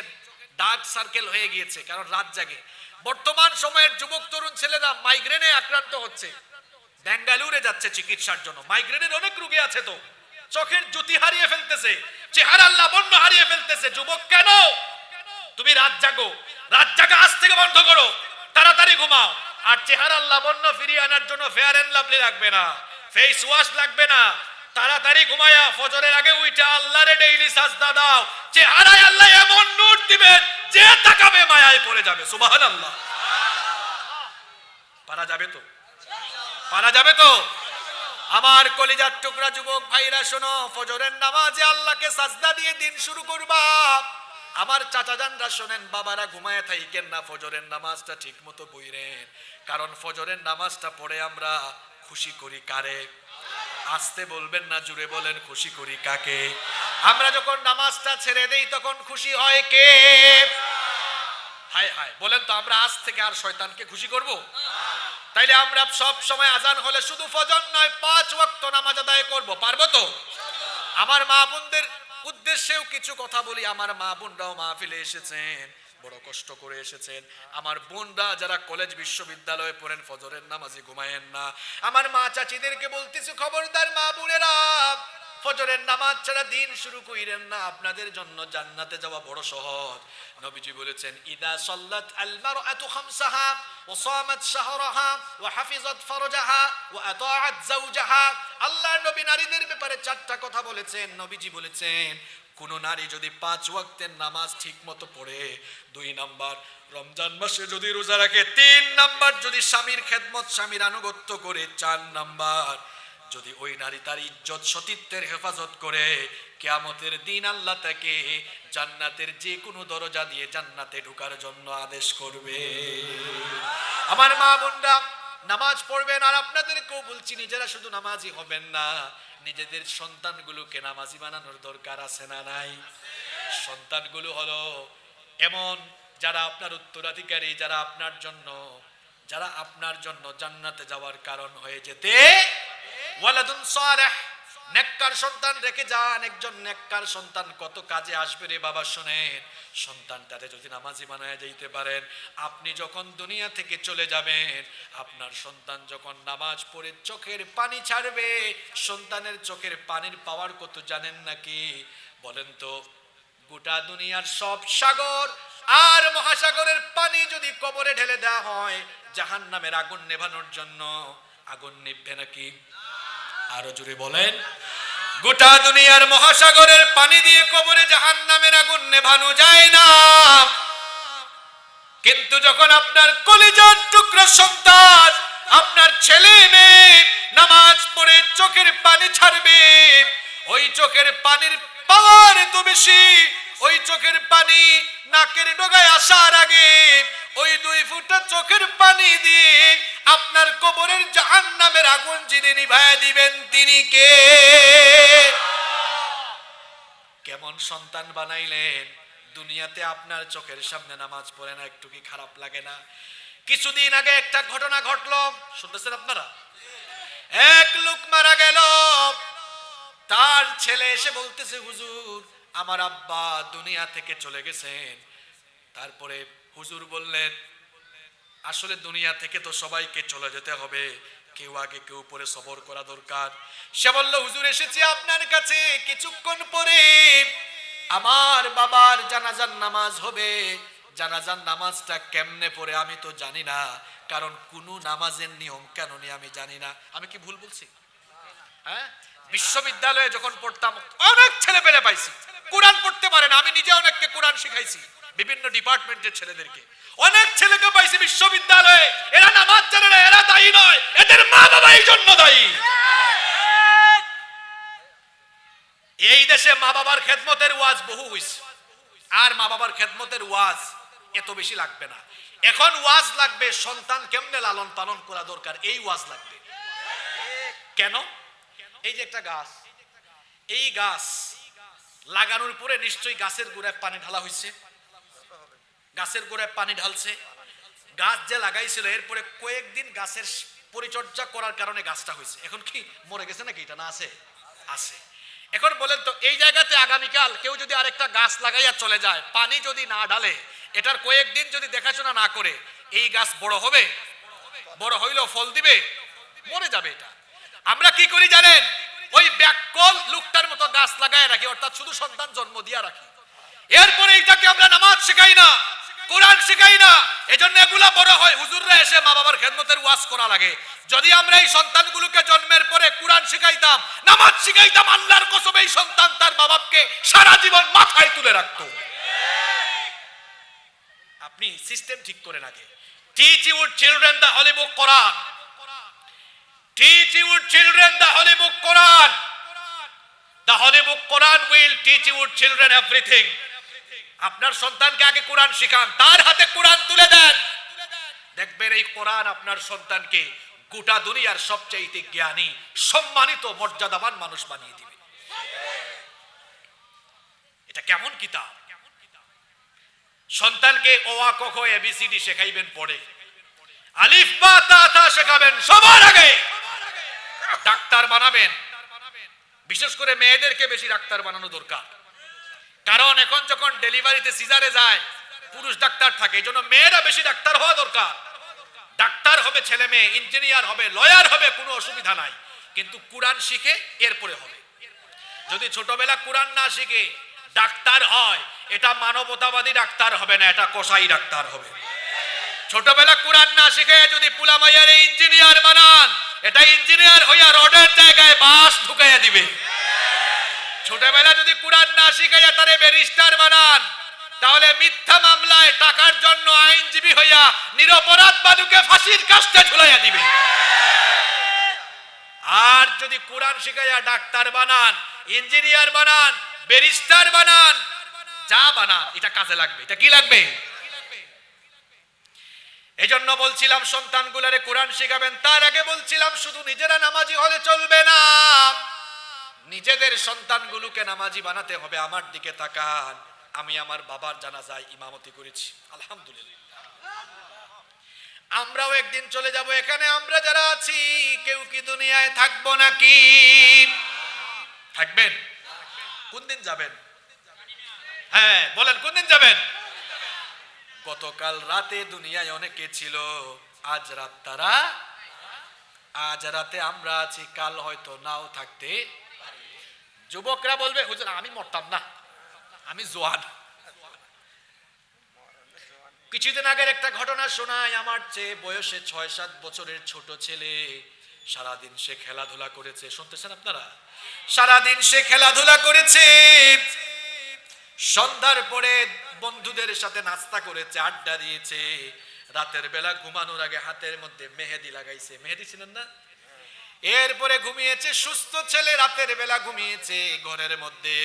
ডার্ক সার্কেল হয়ে গিয়েছে, কারণ রাত জাগে। বর্তমান সময়ের যুবক তরুণ ছেলেরা মাইগ্রেনে আক্রান্ত হচ্ছে, বেঙ্গালুরে যাচ্ছে চিকিৎসার জন্য। মাইগ্রেনের অনেক রোগী আছে তো, চোখের জ্যোতি হারিয়ে ফেলতেছে, চেহারার লাবণ্য হারিয়ে ফেলতেছে। যুবক কেন? তুমি রাত জাগো, রাত জাগা আজ থেকে বন্ধ করো, তাড়াতাড়ি ঘুমাও। আর চেহারার লাবণ্য ফিরিয়ে আনার জন্য ফেয়ার এন্ড লাভলি লাগবে না, ফেস ওয়াশ লাগবে না, তাড়াতাড়ি ঘুমায়া ফজরের আগে উইঠা আল্লাহরে ডেইলি সাজদা দাও। চেহারায় আল্লাহ এমন নূর দিবেন যে তাকাবে মায়ায় পড়ে যাবে। সুবহানাল্লাহ। পারা যাবে তো? পারা যাবে তো? আমার কলিজার টুকরা যুবক ভাইরা শোনো, ফজরের নামাজে আল্লাহকে সাজদা দিয়ে দিন শুরু করবা। আমার চাচা জানরা শোনেন, বাবারা ঘুমায় থাকেন না, ফজরের নামাজটা ঠিক মতো পড়েন, কারণ ফজরের নামাজটা পড়ে আমরা খুশি করি কারে? আসতে বলবেন না, জুড়ে বলেন, খুশি করি কাকে? আমরা যখন নামাজটা ছেড়ে দেই তখন খুশি হয় কে? হায় হায়, বলেন তো, আমরা আজ থেকে আর শয়তানকে খুশি করব? তাইলে আমরা সব সময় আজান হলে শুধু ফজর নয়, 5 ওয়াক্ত নামাজ আদায় করব, পারবো তো? আমার মা বোনদের উদ্দেশ্যেও কিছু কথা বলি। আমার মা বোনরাও মাহফিলে এসেছেন, বড় কষ্ট করে এসেছেন। আমার বোনরা যারা কলেজ বিশ্ববিদ্যালয়ে পড়েন, ফজরের নামাজে ঘুমায়েন না। আমার মা চাচিদেরকে বলতেছি, খবরদার মা বোনেরা, ফজরের নামাজ ছাড়া দিন শুরু কইরেন না, আপনাদের জন্য জান্নাতে যাওয়া বড় সহজ। নবীজি বলেছেন, ইদা সাল্লাত আল মারআতু খামসাহা ওয়া সামাত শাহরাহা ওয়া হাফিজাত ফারজাহা ওয়া আতাআত যাওজাহা। আল্লাহর নবী নারীদের ব্যাপারে 4টা কথা বলেছেন। নবীজি বলেছেন, কোন নারী যদি 5 ওয়াক্তের নামাজ ঠিকমতো পড়ে, 2 নাম্বার রমজান মাসে যদি রোজা রাখে, 3 নাম্বার যদি স্বামীর খেদমত, স্বামীর আনুগত্য করে, 4 নাম্বার যদি ওই নারী তার ইজ্জত সতীত্বের হেফাজত করে, কিয়ামতের দিন আল্লাহ তাকে জান্নাতের যে কোনো দরজা দিয়ে জান্নাতে ঢোকার জন্য আদেশ করবে। আমার মা বোনরা, নামাজ পড়বেন। আর আপনাদেরকেও বলছি, নিজেরা শুধু নামাজি হবেন না, নিজেদের সন্তানগুলোকে নামাজি বানানোর দরকার আছে না নাই? সন্তানগুলো হলো এমন যারা আপনার উত্তরাধিকারী, যারা আপনার জন্য জান্নাতে যাওয়ার কারণ হয়ে যেতে। ওয়ালাদুন সালেহ, নেককার সন্তান রেখে যান। একজন নেককার সন্তান কত কাজে আসবে রে বাবা। শোনেন, সন্তানটাতে যদি নামাজি বানায় যাইতে পারেন, আপনি যখন দুনিয়া থেকে চলে যাবেন, আপনার সন্তান যখন নামাজ পড়ে চোখের পানি ছাড়বে, সন্তানের চোখের পানির পাওয়ার কত জানেন নাকি? বলেন তো, গোটা দুনিয়ার সব সাগর আর মহাসাগরের পানি যদি কবরে ঢেলে দেওয়া হয় জাহান্নামের আগুন নেভানোর জন্য, আগুন নিভবে নাকি? আরো জোরে বলেন। গোটা দুনিয়ার মহাসাগরের পানি দিয়ে কবরে জাহান্নামের আগুন নেভানো যায় না। কিন্তু যখন আপনার কলিজার টুকরা সন্তান, আপনার ছেলে মেয়ে নামাজ পড়ে চোখের পানি ছাড়বে, ওই চোখের পানির পাওয়ার এত বেশি, ওই চোখের পানি নাকের ডগায় আসার আগে ওই 2 ফুটা চোখের পানি দিয়ে আপনার কবরের জাহান্নামের আগুন যিনি নিভায় দিবেন তিনি কে? কেমন সন্তান বানাইলেন। দুনিয়াতে আপনার চোখের সামনে নামাজ পড়ে না, একটু কি খারাপ লাগে না? কিছুদিন আগে একটা ঘটনা ঘটলো, শুনতেছেন আপনারা? এক লোক মারা গেল, তার ছেলে এসে বলতেছে, হুজুর আমার আব্বা দুনিয়া থেকে চলে গেছেন। তারপরে হুজুর বললেন, আসলে দুনিয়া থেকে তো সবাইকে চলে যেতে হবে, কেউ আগে কেউ পরে সবর করা দরকার। সে বলল, হুজুর এসেছি আপনার কাছে, কিছুক্ষণ পরে আমার বাবার জানাজার নামাজ হবে। জানাজার নামাজটা কেমনে পড়ে আমি তো জানি না, কারণ কোন নামাজের নিয়ম কানুন আমি জানি না। আমি কি ভুল বলছি? হ্যাঁ, বিশ্ববিদ্যালয়ে যখন পড়তাম অনেক ছেলে পেলে পাইছি কোরআন পড়তে পারে না। আমি নিজে অনেককে কোরআন শিখাইছি, বিভিন্ন ডিপার্টমেন্টের ছেলেদেরকে। অনেক ছেলেকে পাইছি বিশ্ববিদ্যালয়ে, এরা নামাজ জানে না, এরা দায়ী নয়, এদের মা বাবা এই জন্য দায়ী। এই দেশে মা বাবার খেদমতের ওয়াজ বহু হইছে, আর মা বাবার খেদমতের ওয়াজ এত বেশি লাগবে না। এখন ওয়াজ লাগবে সন্তান কেমনে লালন পালন করা দরকার, এই ওয়াজ লাগবে। কেন? এই যে একটা গাছ, এই গাছ লাগানোর পরে নিশ্চয়ই গাছের গোড়ায় পানি ঢালা হয়েছে, গাছের গোড়ায় পানি ঢালছে। গাছ যে লাগাইছিল এরপরে কয়েকদিন গাছের পরিচর্যা করার কারণে গাছটা হয়েছে। এখন কি মরে গেছে নাকি? এটা না আছে? আছে। এখন বলেন তো, এই জায়গাতে আগামীকাল কেউ যদি আরেকটা গাছ লাগাইয়া চলে যায়, পানি যদি না ঢালে, এটার কয়েকদিন যদি দেখাশোনা না করে, এই গাছ বড় হবে? বড় হইলেও ফল দিবে? মরে যাবে এটা। আমরা কি করি জানেন? ওই ব্যাককল লোকটার মতো গাছ লাগায় রাখি, অর্থাৎ শুধু সন্তান জন্ম দিয়া রাখি। এরপরে এইটাকে আমরা নামাজ শেখাই না, কোরআন শেখাই না। এজন্য এগুলা বড় হয়, হুজুররা এসে মা বাবার খেদমতের ওয়াজ করা লাগে। যদি আমরা এই সন্তানগুলোকে জন্মের পরে কোরআন শিখাইতাম, নামাজ শিখাইতাম, আল্লাহর কসম এই সন্তান তার মা বাপকে সারা জীবন মাথায় তুলে রাখতো। আপনি সিস্টেম ঠিক করে রাখে। Teach your children the Holi book Quran. Teach your children the Holy Book Quran. The Holy Book Quran will teach your children everything. আপনার সন্তানকে আগে কোরআন শিখান, তার হাতে কোরআন তুলে দেন, দেখবেন এই কোরআন আপনার সন্তানকে গোটা দুনিয়ার সবচেয়ে জ্ঞানী, সম্মানিত, মর্যাদাবান মানুষ বানিয়ে দিবে। এটা কেমন কিতাব! সন্তানকে অ আ ক খ এবিসিডি শেখাইবেন, পড়ে আলিফ বা তা তা শেখাবেন, সবার আগে ডাক্তার বানাবেন। বিশেষ করে মেয়েদেরকে বেশি ডাক্তার বানানো দরকার, কারণ এখন যখন ডেলিভারিতে সিজারে যায় পুরুষ ডাক্তার থাকে, এই জন্য মেয়েরা বেশি ডাক্তার হওয়া দরকার। ডাক্তার হবে ছেলে মেয়ে, ইঞ্জিনিয়ার হবে, লয়ার হবে, কোনো অসুবিধা নাই, কিন্তু কোরআন শিখে এরপরে হবে। যদি ছোটবেলা কোরআন না শিখে ডাক্তার হয়, এটা মানবতাবাদী ডাক্তার হবে না, এটা কসাই ডাক্তার হবে। ছোটবেলা কোরআন না শিখে যদি পুলামাইয়ার ইঞ্জিনিয়ার বানান, এটা ইঞ্জিনিয়ার হইয়া রডের জায়গায় বাঁশ ঢুকাইয়া দিবে। ছোটবেলা যদি কোরআন না শিখাইয়া তারে ব্যারিস্টার বানান, তাহলে মিথ্যা মামলায় টাকার জন্য আইনজীবী হইয়া নিরপরাধ মানুষকে ফাঁসির কাস্টে ঝুলাইয়া দিবে। আর যদি কোরআন শিখাইয়া ডাক্তার বানান, ইঞ্জিনিয়ার বানান, ব্যারিস্টার বানান, যা বানান, এটা কাজে লাগবে। এটা কি লাগবে? এজন্য বলছিলাম সন্তানগুলারে কোরআন শিখাবেন। তার আগে বলছিলাম শুধু নিজেরা নামাজি হলে চলবে না, নিজেদের সন্তানগুলোকে নামাজি বানাতে হবে। আমার দিকে তাকান, আমি আমার বাবার জানাজায় ইমামতি করেছি, আলহামদুলিল্লাহ। আমরাও একদিন চলে যাব। এখানে আমরা যারা আছি কেউ কি দুনিয়ায় থাকবো নাকি? থাকবেন? কোন দিন যাবেন? হ্যাঁ বলেন, কোন দিন যাবেন? গতকাল রাতে দুনিয়ায় অনেকে ছিল, আজ রাত তারা, আজ রাতে আমরা আছি, কাল হয়তো নাও থাকতে। যুবকরা বলবে হুজুর আমি মরতাম না, আমি জোয়ান। কিছুদিন আগের একটা ঘটনা শোনায়। আমার চেয়ে বয়সে 6-7 বছরের ছোট ছেলে, সারাদিন সে খেলাধুলা করেছে। শুনতেছেন আপনারা? সারাদিন সে খেলাধুলা করেছে, সন্ধ্যার পরে বন্ধুদের সাথে নাস্তা করেছে, আড্ডা দিয়েছে, রাতের বেলা ঘুমানোর আগে হাতের মধ্যে মেহেদি লাগাইছে। মেহেদি ছিলেন না? এরপরে ঘুমিয়েছে। সুস্থ ছেলে রাতের বেলা ঘুমিয়েছে ঘরের মধ্যে,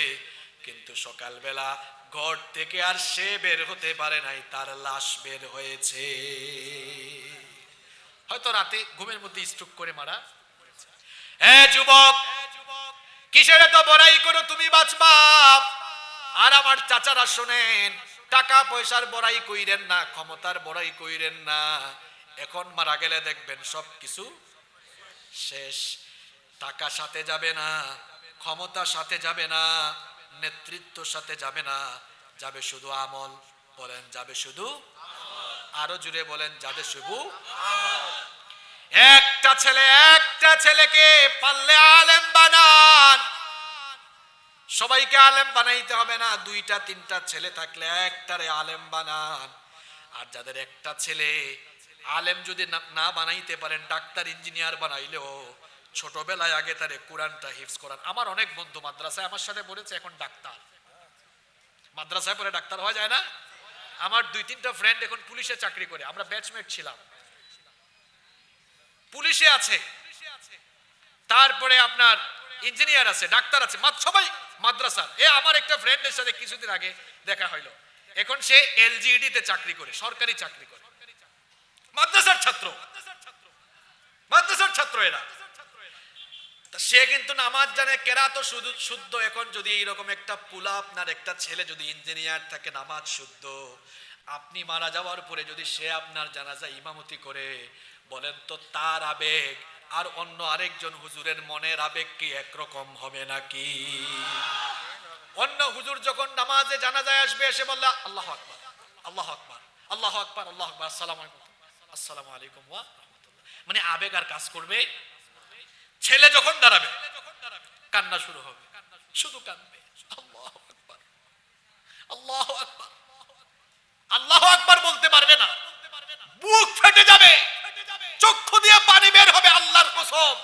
কিন্তু সকালবেলা ঘর থেকে আর সে বের হতে পারে নাই, তার লাশ বের হয়েছে। হয়তো রাতে ঘুমের মধ্যে স্ট্রোক করে মারা। হ্যাঁ যুবক, কিসের এত বড়াই করো, তুমি বাঁচবা। আর আমার চাচারা শোনেন, টাকা পয়সার বড়াই কইরেন না, ক্ষমতার বড়াই কইরেন না। এখন মারা গেলে দেখবেন সব কিছু শেষ। টাকা সাথে যাবে না, ক্ষমতা সাথে যাবে না, নেতৃত্ব সাথে যাবে না, যাবে শুধু আমল। বলেন যাবে শুধু, আরো জুড়ে বলেন যাবে শুধু। একটা ছেলেকে পারলে আলেম বানান। সবাইকে আলেম বানাইতে হবে না, 2-3টা ছেলে থাকলে একটারে আলেম বানান। আর যাদের একটা ছেলে আলেম যদি না বানাইতে পারেন, ডাক্তার ইঞ্জিনিয়ার বানাইলেও ছোটবেলায় আগে তারে কোরআনটা হিফজ করান। আমার অনেক বন্ধু মাদ্রাসায় আমার সাথে পড়েছে, এখন ডাক্তার। মাদ্রাসায় পড়ে ডাক্তার হওয়া যায় না? আমার 2-3টা ফ্রেন্ড এখন পুলিশে চাকরি করে। আমরা ব্যাচমেট ছিলাম, পুলিশে আছে, তারপরে আপনার ইঞ্জিনিয়ার আছে, ডাক্তার আছে, সবাই মাদ্রাসা। আমার একটা ফ্রেন্ডের সাথে কিছুদিন আগে দেখা হইলো, এখন সে এলজিইডি তে চাকরি করে, সরকারি চাকরি করে, মাদ্রাসার ছাত্র, মাদ্রাসার ছাত্র এরা। সে কিন্তু নামাজ জানে, কেরাত শুদ্ধ। এখন যদি এইরকম একটা পুলা, আপনার একটা ছেলে যদি ইঞ্জিনিয়ার থাকে, নামাজ শুদ্ধ, আপনি মারা যাওয়ার পরে যদি সে আপনার জানাজা ইমামতি করে, বলেন তো তার আবেগ আর অন্য আরেকজন হুজুরের মনের আবেগ কি একরকম হবে নাকি? অন্য হুজুর যখন নামাজে জানাজায় আসবে, এসে বললে আল্লাহু আকবার, আল্লাহু আকবার, আল্লাহু আকবার, আল্লাহু আকবার, আসসালামু আলাইকুম, আসসালামু আলাইকুম ওয়া রাহমাতুল্লাহ। মানে আবেগ আর কাজ করবে। ছেলে যখন দাঁড়াবে কান্না শুরু হবে, শুধু কাঁদবে, আল্লাহু আকবার, আল্লাহু আকবার, আল্লাহু আকবার বলতে পারবে না, বুক ফেটে যাবে, চক্ষু দিয়ে পানি বের হবে। আল্লাহর কসম,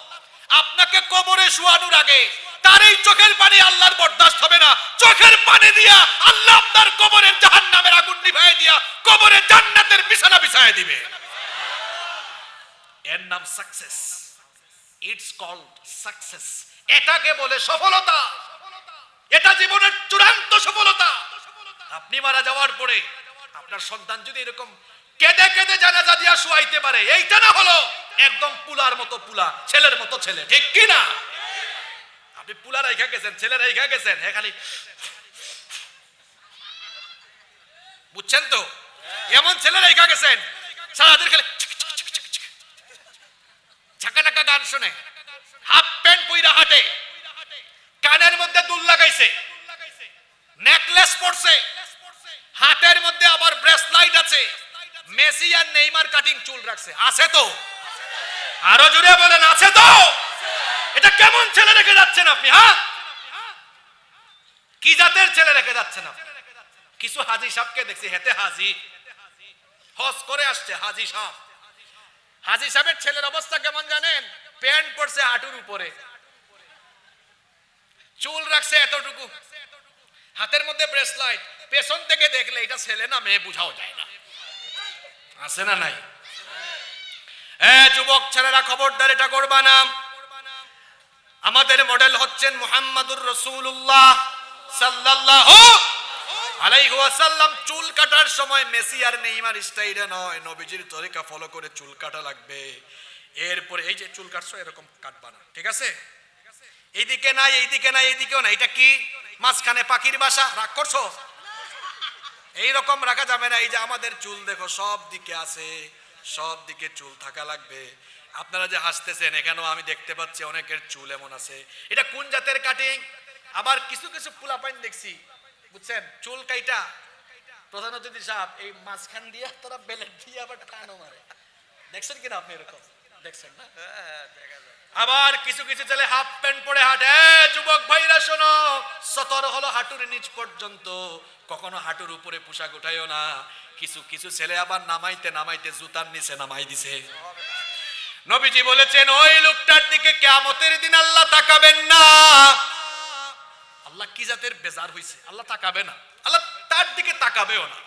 আপনাকে কবরে শোয়ানোর আগে তার এই চোখের পানি আল্লাহর বরদাস্ত হবে না। চোখের পানি দিয়া আল্লাহ আপনার কবরের জাহান্নামের আগুন নিভায় দিয়া কবরে জান্নাতের বিছানা বিছায় দিবে। এর নাম সাকসেস। It's called success. এটাকে বলে সফলতা। এটা জীবনের চূড়ান্ত সফলতা। আপনি মারা যাওয়ার পরে আপনার সন্তান যদি এরকম কেঁদে কেঁদে জানাজা দিয়া শুয়াইতে পারে, এইটা না হলো একদম পুলার মতো পুলা, ছেলের মতো ছেলে, ঠিক কি না? আপনি পুলা রাইখা গেছেন, ছেলে রাইখা গেছেন, হ্যাঁ খালি, বুঝছেন তো? এমন ছেলে রাইখা গেছেন, সারাদিন খালি ঝাঁকা গান শুনে, হাফ প্যান্ট পইরা হাঁটে, কানের মধ্যে দুল লাগাইছে, নেকলেস পরছে, হাতের মধ্যে আবার ব্রেসলাইট আছে, মেসি আর নেইমার কাটিং চুল রাখছে। আছে তো? আরো জোরে বলেন আছে তো? এটা কেমন ছেলে রেখে যাচ্ছেন আপনি? হ্যাঁ, কি জাতের ছেলে রেখে যাচ্ছেন আপনি? কিছু হাজি সাহেবকে দেখছি, হেতে হাজি, হজ করে আসছে হাজি সাহেব। হাজি সাহেবের ছেলের অবস্থা কেমন জানেন? প্যান্ট পরছে হাঁটুর উপরে, চুল রাখছে এতটুকু, হাতের মধ্যে ব্রেসলাইট, পেছন থেকে দেখলে এটা ছেলে না মেয়ে বুঝাও যায় না। আছে না নাই? যুবক ছেলেরা খবরদার এটা করবা না। আমাদের মডেল হচ্ছেন মুহাম্মাদুর রাসূলুল্লাহ সাল্লাল্লাহু আলাইহি ওয়াসাল্লাম। চুল কাটার সময় মেসি আর নেইমার স্টাইলে নয়, নবীজির তরিকা ফলো করে চুল কাটা লাগবে। এরপরে এই যে চুল কাটছো এরকম কাটবা না, ঠিক আছে? এইদিকে নাই, এইদিকে নাই, এইদিকেও না। এটা কি মাঝখানে পাখির বাসা? রাগ করছো? এইরকম রাখা যাবে না। এই যে আমাদের চুল দেখো সব দিকে আছে, সব দিকে চুল থাকা লাগবে। আপনারা যে হাসতেছেন, এখানেও আমি দেখতে পাচ্ছি অনেকের চুল এমন আছে। এটা কোন জাতের কাটিং? আবার কিছু কিছু পোলাপাইন দেখছি, বুঝছেন, চুল কাইটা প্রধান অতিথি সাহেব এই মাঝখান দিয়ে তারা বেলেট দিয়ে আবার টানো মারে। দেখছেন কিনা আপনি? এরকম দেখছেন না? আবার কিছু কিছু ছেলে হাফ প্যান্ট পরে হাঁটে। যুবক ভাইরা শোনো, সতর হলো হাঁটুর নিচ পর্যন্ত, কখনো হাঁটুর উপরে পোশাক উঠাইও না। কিছু কিছু ছেলে আবার নামাইতে নামাইতে জুতার নিচে নামাই দিছে। নবীজি বলেছেন ওই লোকটার দিকে কিয়ামতের দিন আল্লাহ তাকাবেন না। আল্লাহ কি জাতের বেজার হইছে, আল্লাহ তাকাবে না, আল্লাহ তার দিকে তাকাবেও না।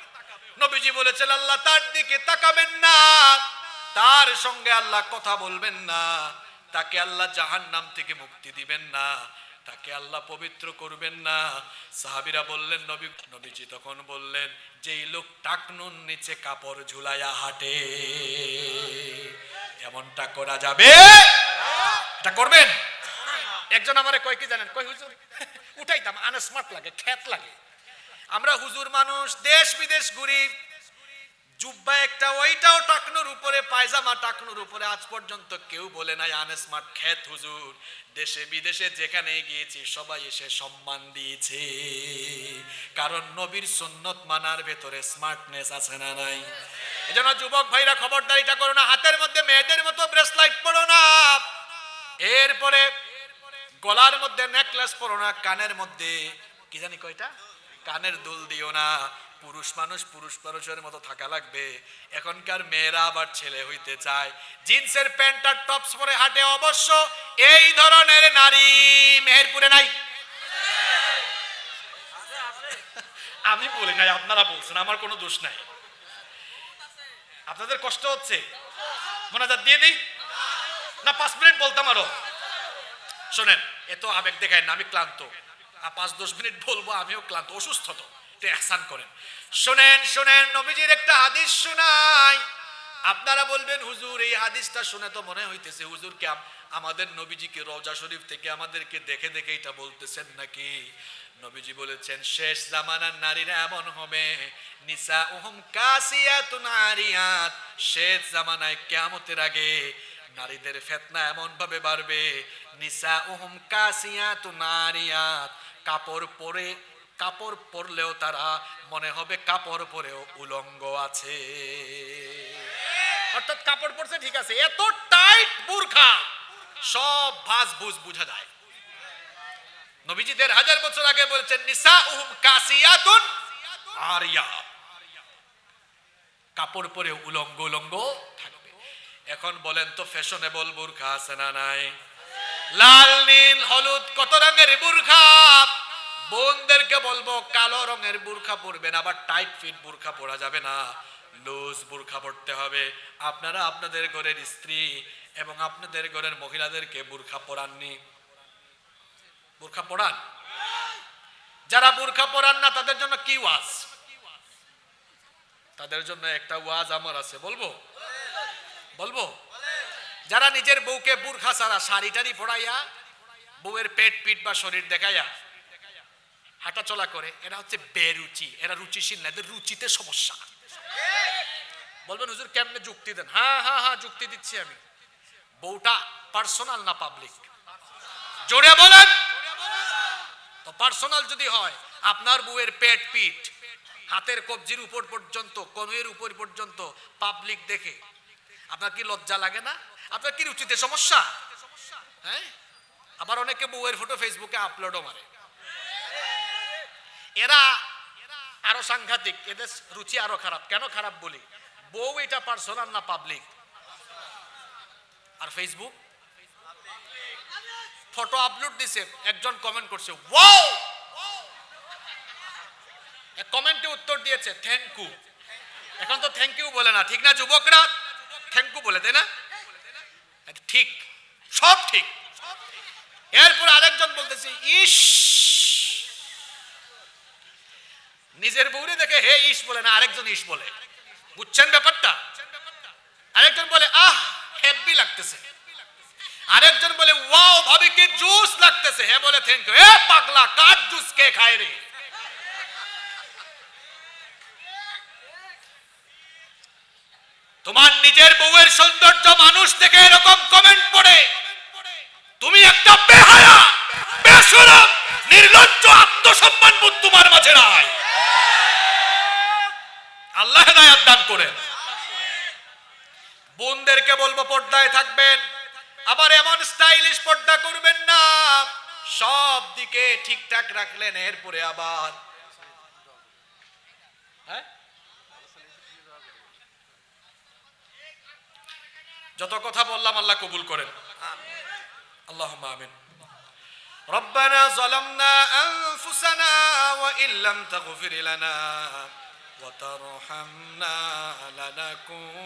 নবীজি বলেছেন আল্লাহ তার দিকে তাকাবেন না, তার সঙ্গে আল্লাহ কথা বলবেন না, তাকে আল্লাহ জাহান্নাম থেকে মুক্তি দিবেন না, তাকে আল্লাহ পবিত্র করবেন না। সাহাবীরা বললেন নবীজি তখন বললেন, যেই লোক টাকনুর নিচে কাপড় ঝুলাইয়া হাঁটে, এমনটা করা যাবে? এটা করবেন? একজন আমারে কয় কি জানেন, কয় হুজুর উঠাইতাম, আনস্মার্ট লাগে, খ্যাত লাগে। আমরা হুজুর মানুষ, দেশ বিদেশ ঘুরি, জুব্বা একটা ওইটাও টাকনুর উপরে, পায়জামা টাকনুর উপরে, আজ পর্যন্ত কেউ বলে নাই আনস্মার্ট খ্যাত হুজুর। দেশে বিদেশে যেখানে গিয়েছি সবাই এসে সম্মান দিয়েছে, কারণ নবীর সুন্নত মানার ভেতরে স্মার্টনেস আছে না নাই? এজন্য যুবক ভাইরা খবরদার এটা করো না, হাতের মধ্যে মেয়েদের মতো ব্রেসলাইট পরো না, এরপরে গলার মধ্যে নেকলেস পরো না, কানের মধ্যে কি জানি কয়টা কানের দুল দিও না। পুরুষ মানুষ পুরুষ মানুষের মতো থাকা লাগবে। এখনকার মেয়েরা আবার ছেলে হইতে চায়, জিন্সের প্যান্ট আর টপস পরে হাঁটে। অবশ্য এই ধরনের নারী মেহেরপুরে নাই। আমি বলি নাই, আপনারা বলছেন, আমার কোনো দোষ নাই। আপনাদের কষ্ট হচ্ছে, মোনাজাত দিয়ে দিই না? 5 মিনিট বলতাম আরো। শোনেন, এত আবেগ দেখায় না, আমি ক্লান্ত। 5-10 মিনিট বলবো, আমিও ক্লান্ত, অসুস্থ তো, ইহসান করেন। শোনেন শোনেন, নবীজির একটা হাদিস শোনাই। আপনারা বলবেন হুজুর এই হাদিসটা শুনে তো মনে হইতেছে হুজুর কি আমাদের নবীজিকে রওজা শরীফ থেকে আমাদেরকে দেখে দেখে এটা বলতেছেন নাকি? নবীজি বলেছেন শেষ জামানার নারীরা এমন হবে, নিসাউহুম কাসিয়াতুন আরিয়াত। শেষ জামানায় কিয়ামতের আগে নারীদের ফিতনা এমন ভাবে বাড়বে, নিসাউহুম কাসিয়াতুন আরিয়াত, কাপড় পরলেও তারা মনে হবে কাপড় পরেও উলঙ্গ আছে। অর্থাৎ কাপড় পরছে ঠিক আছে, এত টাইট বুরখা সব ভাঁজ ভুজ বোঝা যায়। নবীজি 1000 বছর আগে বলেছেন নিসাউহুম কাসিয়াতুন আরিয়াত, কাপড় পরে উলঙ্গ উলঙ্গ থাকবে। এখন বলেন তো ফ্যাশনেবল বুরখা আছে না নাই? লাল নীল হলুদ কত রঙের বুরখা। বোনদেরকে বলবো কালো রঙের বুরখা পরবেন, আবার টাইট ফিট বুরখা পরা যাবে না, লুজ বুরখা পরতে হবে। আপনারা আপনাদের ঘরের স্ত্রী এবং আপনাদের ঘরের মহিলাদেরকে বুরখা পরাননি? বুরখা পরান? যারা বুরখা পরান না তাদের জন্য কি ওয়াজ? তাদের জন্য একটা ওয়াজ আমার আছে, বলবো? বলবো? যারা নিজের বউকে বুরখা ছাড়া শাড়ি টাড়ি পরাইয়া বউয়ের পেট পিঠ বা শরীর দেখাইয়া হাঁটা চলা করে, এরা হচ্ছে বেরুচি, এরা রুচিশীল না, এদের রুচিতে সমস্যা। বলবেন হুজুর কেমনে যুক্তি দেন? হ্যাঁ হ্যাঁ হ্যাঁ যুক্তি দিচ্ছি আমি। বউটা পার্সোনাল না পাবলিক? জোরে বলেন তো। পার্সোনাল যদি হয়, আপনার বউয়ের পেট পিঠ হাতের কবজির উপর পর্যন্ত, কনুয়ের উপর পর্যন্ত পাবলিক দেখে আপনার কি লজ্জা লাগে না? আপনার কি রুচিতে সমস্যা? হ্যাঁ, আবার অনেকে বউয়ের ফটো ফেসবুকে আপলোডও মারে। এরা আরো সাংঘাতিক, এদের রুচি আরো খারাপ। কেন খারাপ বলি? বউ এটা পার্সোনাল না পাবলিক? আর ফেসবুক ফটো আপলোড দিছে, একজন কমেন্ট করছে ওয়াও, কমেন্টে উত্তর দিয়েছে থ্যাংক ইউ। এখন তো থ্যাংক ইউ বলে না, ঠিক না যুবকরা? থ্যাংক ইউ বলে, তাই না? ঠিক, সব ঠিক। এরপর আরেকজন বলতেছে ইস, নিজের বউরে দেখে হে ইস বলে না, আরেকজন ইস বলে। বুঝছেন ব্যাপারটা? আরেকজন বলে আহ হেভি লাগতেছে, আরেকজন বলে ওয়াও ভাবি কি জুস লাগতেছে, হে বলে থ্যাংক ইউ। এ পাগলা, কার জুস কে খায় রে? তোমার নিজের বউয়ের সৌন্দর্য মানুষ দেখে এরকম কমেন্ট পড়ে, তুমি একটা বেহায়া, বেশরম, নির্লজ্জ, আত্মসম্মান বোধ তোমার মাঝে নাই। আল্লাহ হেদায়েত দান করেন। বোনদেরকে বলবো পর্দায় থাকবেন, আবার এমন স্টাইলিশ পর্দা করবেন না, সব দিকে ঠিকঠাক রাখলেন, এরপরে আবার যত কথা বললাম আল্লাহ কবুল করেন, আল্লাহুম্মা আমিন। ربنا ظلمنا أنفسنا وإن لم تغفر لنا وترحمنا لنكون